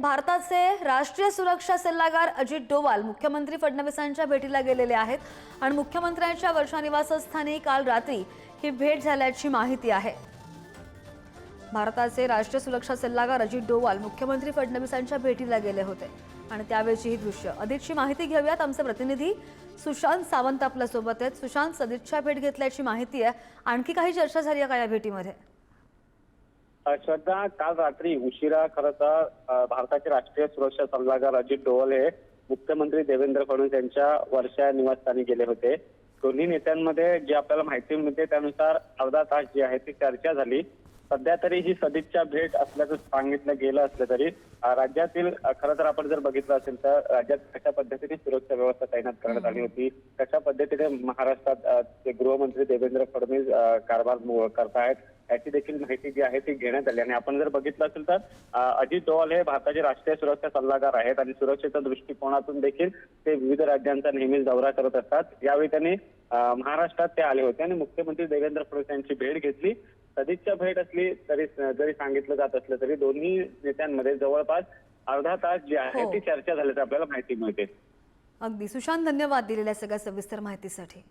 भारताचे राष्ट्रीय सुरक्षा सल्लागार अजित डोवाल मुख्यमंत्री फडणवीसांच्या भेटीला गेलेले आहेत आणि मुख्यमंत्र्यांच्या वर्षा निवासस्थानी काल रात्री ही भेट झाल्याची माहिती आहे। भारताचे राष्ट्रीय सुरक्षा सल्लागार अजित डोवाल मुख्यमंत्री फडणवीसांच्या भेटीला गेले होते आणि त्यावेळची ही दृश्य। अधिकची माहिती घेऊयात, आमचे प्रतिनिधी सुशांत सावंत आपल्या सोबत आहेत। सुशांत, सदिच्छा भेट घेतल्याची माहिती आहे, आणखी काही चर्चा झाली आहे का या भेटीमध्ये? श्रद्धा, काल रात्री उशिरा खरं तर भारताचे राष्ट्रीय सुरक्षा सल्लागार अजित डोवाल हे मुख्यमंत्री देवेंद्र फडणवीस यांच्या वर्षा निवासस्थानी गेले होते। दोन्ही नेत्यांमध्ये जी आपल्याला माहिती मिळते त्यानुसार अर्धा तास जी आहे ती चर्चा झाली। सध्या तरी ही सदिच्छा भेट असल्याचं सांगितलं गेलं असलं तरी राज्यातील खरं तर आपण जर बघितलं असेल तर राज्यात कशा पद्धतीने सुरक्षा व्यवस्था तैनात करण्यात आली होती, कशा पद्धतीने महाराष्ट्रात गृहमंत्री देवेंद्र फडणवीस कारभार करतायत याची देखील माहिती जी आहे ती घेण्यात आली। आणि आपण जर बघितलं असेल तर अजित डोवाल हे भारताचे राष्ट्रीय सुरक्षा सल्लागार आहेत आणि सुरक्षेच्या दृष्टिकोनातून देखील ते विविध राज्यांचा नेहमीच दौरा करत असतात। यावेळी त्यांनी महाराष्ट्रात ते आले होते आणि मुख्यमंत्री देवेंद्र फडणवीस यांची भेट घेतली। सदिच्छा भेट असली तरी जरी सांगितलं जात असलं तरी दोन्ही नेत्यांमध्ये जवळपास अर्धा तास जी आहे ती चर्चा झाल्याचं आपल्याला माहिती मिळते। अगदी सुशांत, धन्यवाद दिलेल्या सगळ्या सविस्तर माहितीसाठी।